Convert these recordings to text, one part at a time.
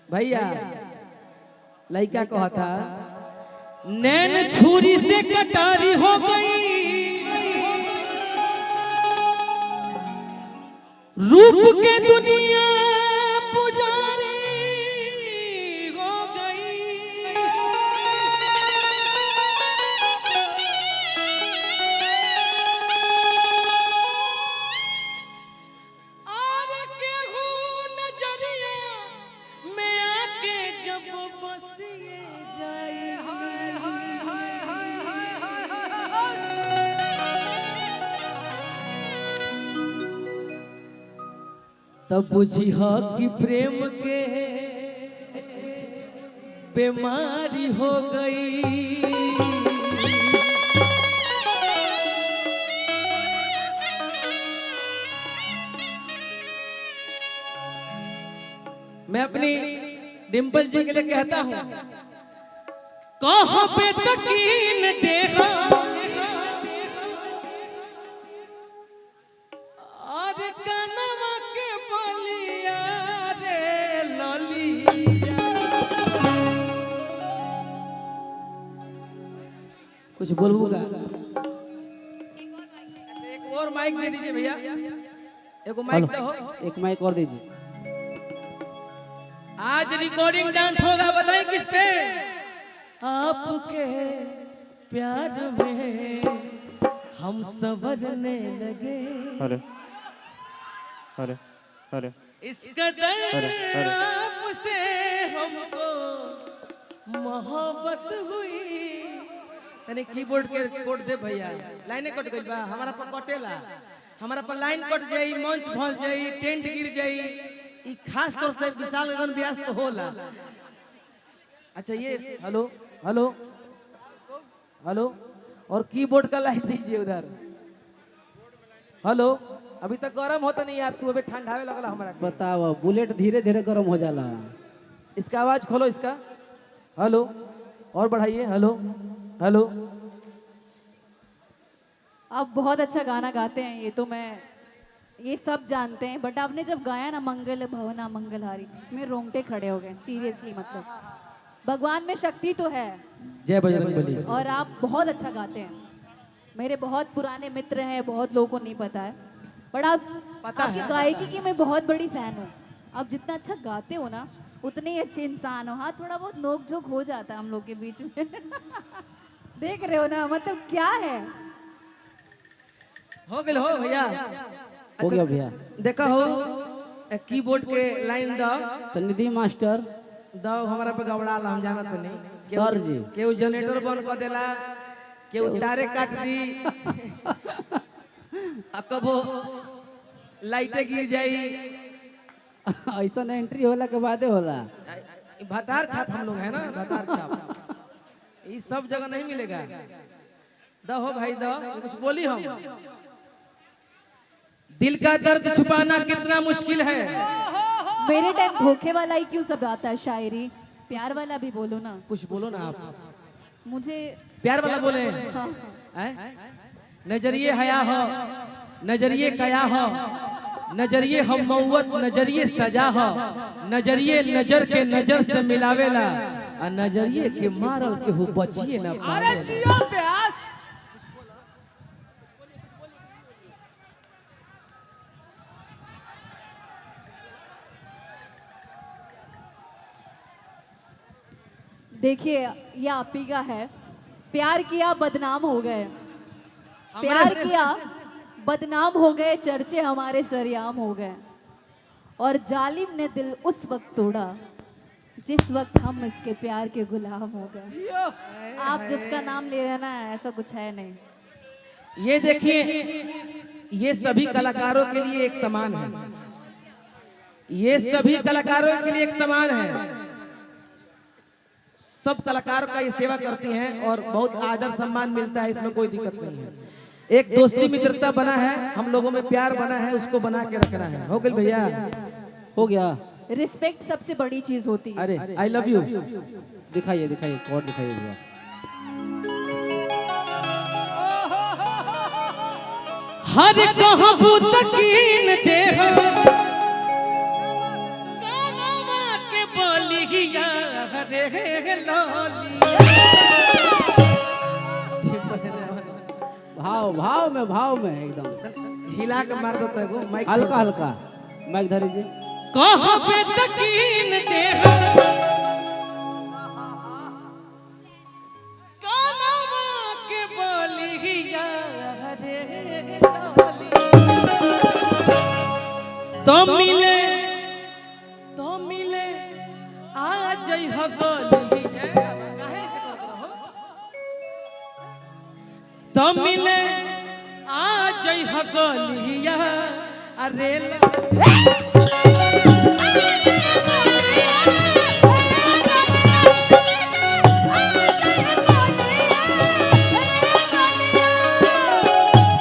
भैया लड़का कहा था नैन छुरी से कटारी हो गई, रूप के दुनिया पुजारी हो गई। और केहू नजरिया में आके जब बसिए जाए, तब बुझी हो कि प्रेम के बीमारी हो गई। मैं अपनी डिम्पल जी के लिए कहता हूं, कहां पे तकीन देगा और कनवा के बलिया रे ललिया। कुछ बोलूंगा? एक और माइक दे दीजिए भैया, एक माइक दो, एक माइक और दीजिए। आज रिकॉर्डिंग डांस होगा, बताइए किस पे? आपके प्यार में हम संवरने लगे, अरे अरे अरे इस कदर आपसे हमको मोहब्बत हुई। यानी कीबोर्ड के कोड दे भैया, लाइनें कट गई बा, हमारा पर कटेला, हमारा पर लाइन कट जाई, मंच फंस जाई, टेंट गिर जाई। ई खास तौर से विशाल गगन व्यास तो होला। अच्छा ये हेलो हेलो हेलो, और कीबोर्ड का लाइट दीजिए उधर। हेलो, अभी तक गरम होता नहीं यार, तू अभी ठंडावे लगला हमारा। बताओ, बुलेट धीरे धीरे गर्म हो जाला। इसका आवाज खोलो इसका। हेलो, और बढ़ाइए। Hello hello. आप बहुत अच्छा गाना गाते हैं, ये तो मैं ये सब जानते हैं, बट आपने जब गाया ना मंगल भवना मंगलहारी, मेरे रोंगटे खड़े हो गए सीरियसली। मतलब भगवान में शक्ति तो है, जय बजरंगबली। और आप बहुत अच्छा गाते हैं। मेरे बहुत पुराने मित्र हैं, बहुत लोगों को नहीं पता है, बट आपकी गायकी की मैं बहुत बड़ी फैन हूँ। आप जितना अच्छा गाते हो ना, उतने ही अच्छे इंसान हो। हाँ, थोड़ा बहुत नोक झोंक हो जाता है हम लोग के बीच में देख रहे हो ना, मतलब क्या है। हो गए हो भैया, हो गया भैया। देखा हो कीबोर्ड के लाइन दो तो निधि मास्टर दो, हमारा पे गबड़ा ला, हम जानत नहीं। सर जी केहू जनरेटर बंद कर देला, केहू तारे काट दी, कबो लाइटे गिर जाई। ऐसा एंट्री होला के बादे होला। भतार छाप हम लोग है ना, भतार छाप ये सब जगह नहीं मिलेगा। दो हो भाई दो, कुछ बोली हम। दिल का दर्द छुपाना कितना मुश्किल है। मेरे टाइम धोखे वाला ही क्यों सब आता है शायरी, प्यार वाला भी बोलो ना। कुछ बोलो ना आप, मुझे प्यार वाला बोले। हाँ। नजरिए हया हो, नजरिए कया हो, नजरिए हम मौत, नजरिए सजा हो, नजरिए नजर के नजर से मिलावेला, और नजरिए के मारल के हो बचिए ना पावे। देखिए, ये आप ही का है। प्यार किया बदनाम हो गए, प्यार किया बदनाम हो गए, चर्चे हमारे सरेआम हो गए, और जालिम ने दिल उस वक्त तोड़ा जिस वक्त हम इसके प्यार के गुलाम हो गए। आप जिसका नाम ले रहे हैं ना, ऐसा कुछ है नहीं। ये देखिए, ये सभी कलाकारों के लिए एक समान है, ये सभी कलाकारों के लिए एक समान है। सब कलाकार का ये सेवा करती हैं और बहुत आदर सम्मान मिलता है, इसमें कोई दिक्कत नहीं है। एक दोस्ती मित्रता बना है, हम लोगों में प्यार बना है, उसको बना के रखना है। हो गया भैया, हो गया। रिस्पेक्ट सबसे बड़ी चीज होती है। अरे आई लव यू दिखाइए दिखाइए, कोड दिखाइए भैया। हर कहबू तकीन देह कानवा के बोली रे लौली। भाव में एकदम हिला के मार देता है माइक हल्का हल्का माइक धर लीजिए। कहबे तकीन देह कानवा के बोलिया रे लौली। तो मिले आ जई ह गली काहे से करत रहो। तो मिले आ जई ह गलिया अरे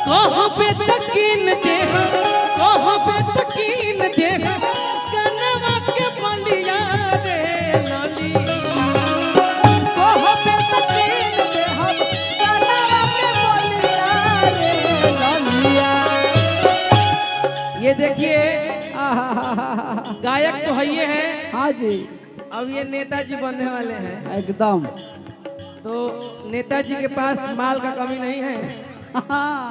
कहबे तकीन देह कहबे तकीन देह कनवा के बलिया रे लली। कहबे तकीन देह कनवा के बलिया रे ललिया। ये देखिए गायक तो है ये है। हाँ जी अब ये नेताजी बनने वाले हैं। एकदम। तो नेताजी के पास माल का कमी नहीं है।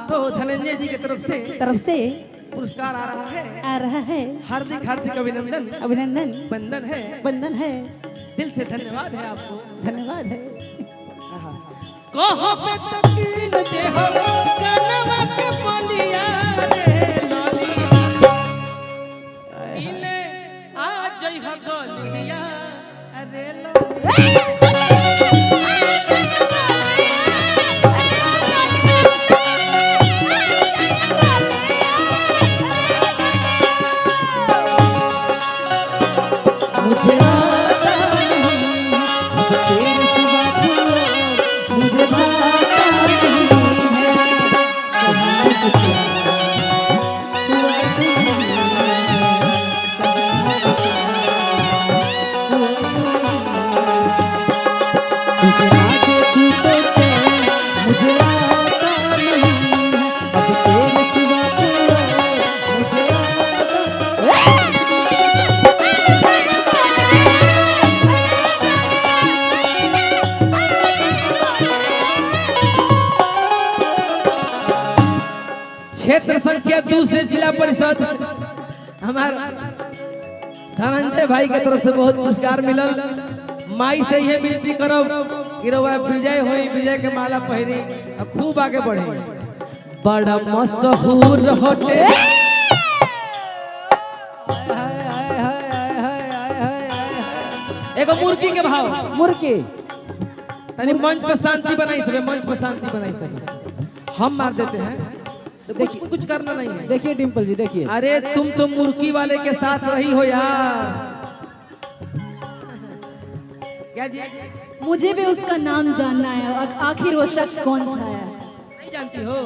तो धनंजय जी की तरफ से पुरस्कार आ रहा है। हार्दिक हार्दिक अभिनंदन बंदन है। दिल से धन्यवाद है आपको। धन्यवाद है। कहबे तकीन देह कनवा के बलिया रे लली। मिले आ जई ह गलिया रे लली। मुझे आता नहीं तेरे सिवा कोई, मुझे भाता नहीं है कहीं मुझे प्यार हुआ नहीं है, तुझे ना देखूं तो चैन मुझे आता नहीं है। अब तेरे सिवा कोई मुझे आता क्षेत्र संख्या 2 से जिला परिषद हमारे धनंजय भाई के तरफ से बहुत पुरस्कार मिलल। माई से यह विनती करब कि रउआ विजय होई, विजय के माला पहरी और खूब आगे बढ़े। बड़ा मशहूर होटे एगो मुर्गी के भाव मुर्गी। तनी मंच पर शांति बनाई सके, मंच पर शांति बनाई सके। हम मार देते हैं तो कुछ करना नहीं है। देखिए डिम्पल जी देखिए। अरे तुम तो मुर्गी वाले के साथ रही हो यार। क्या जी? मुझे भी उसका नाम जानना है। आखिर वो शख्स कौन सा है? नहीं जानती हो?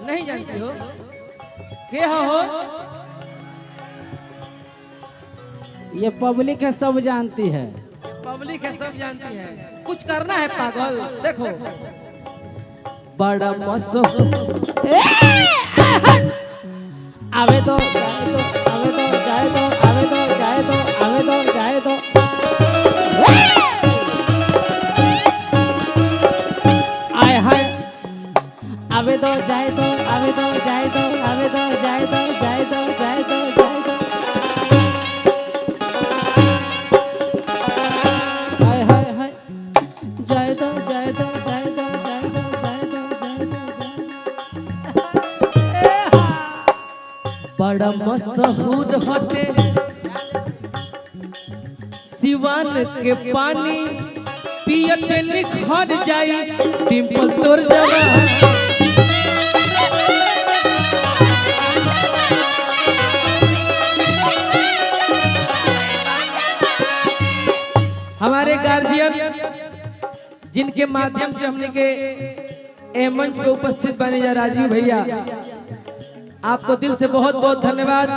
नहीं जानती हो? क्या हो? ये पब्लिक है, सब जानती है। पब्लिक है, सब जानती है। कुछ करना है पागल। देखो बड़ा मशहूर आवे दो जाए दो आवे दो जाए दो आवे दो जाए दो आवे दो जाए दो। आए हाय आवे दो जाए दो आवे दो जाए दो आवे दो जाए दो जाए दो जाए दो जाए दो। आए हाय हाय जाए दो जाए दो जाए दो जाए दो जाए दो जाए दो। बड़ा मशहूर होते सिवान के पानी पियते निखर जाई डिम्पल तोर जवानी। हमारे गार्जियन जिनके माध्यम से हमने के ए मंच पे उपस्थित बने जा राजीव भैया, आपको दिल से बहुत बहुत धन्यवाद।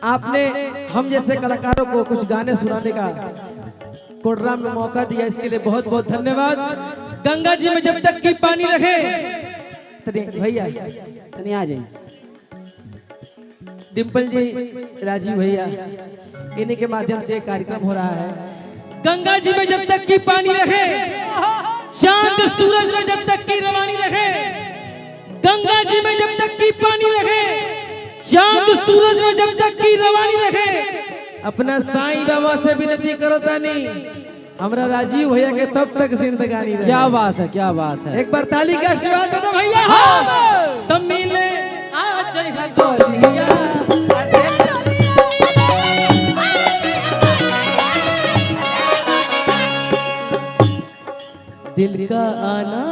आपने हम जैसे कलाकारों को कुछ गाने सुनाने का कोडरा में मौका दिया, इसके लिए बहुत बहुत धन्यवाद। गंगा जी में जब तक की पानी रखे भैया तनी आ जाइए। डिम्पल जी, राजीव भैया, इन्हीं के माध्यम से एक कार्यक्रम हो रहा है। गंगा जी में जब तक की पानी रहे, चांद सूरज में जब तक की रवानी रहे, गंगा जी में जब तक की पानी रहे, चांद सूरज में जब तक की रवानी रहे, अपना साईं बाबा से विनती करो तानी हमरा राजीव भैया के तब तक जिंदगानी रहे। क्या बात है, क्या बात है। एक बार ताली का आशीर्वाद दे दो भैया। तब मिले आ जय गोलिया, दिल का आना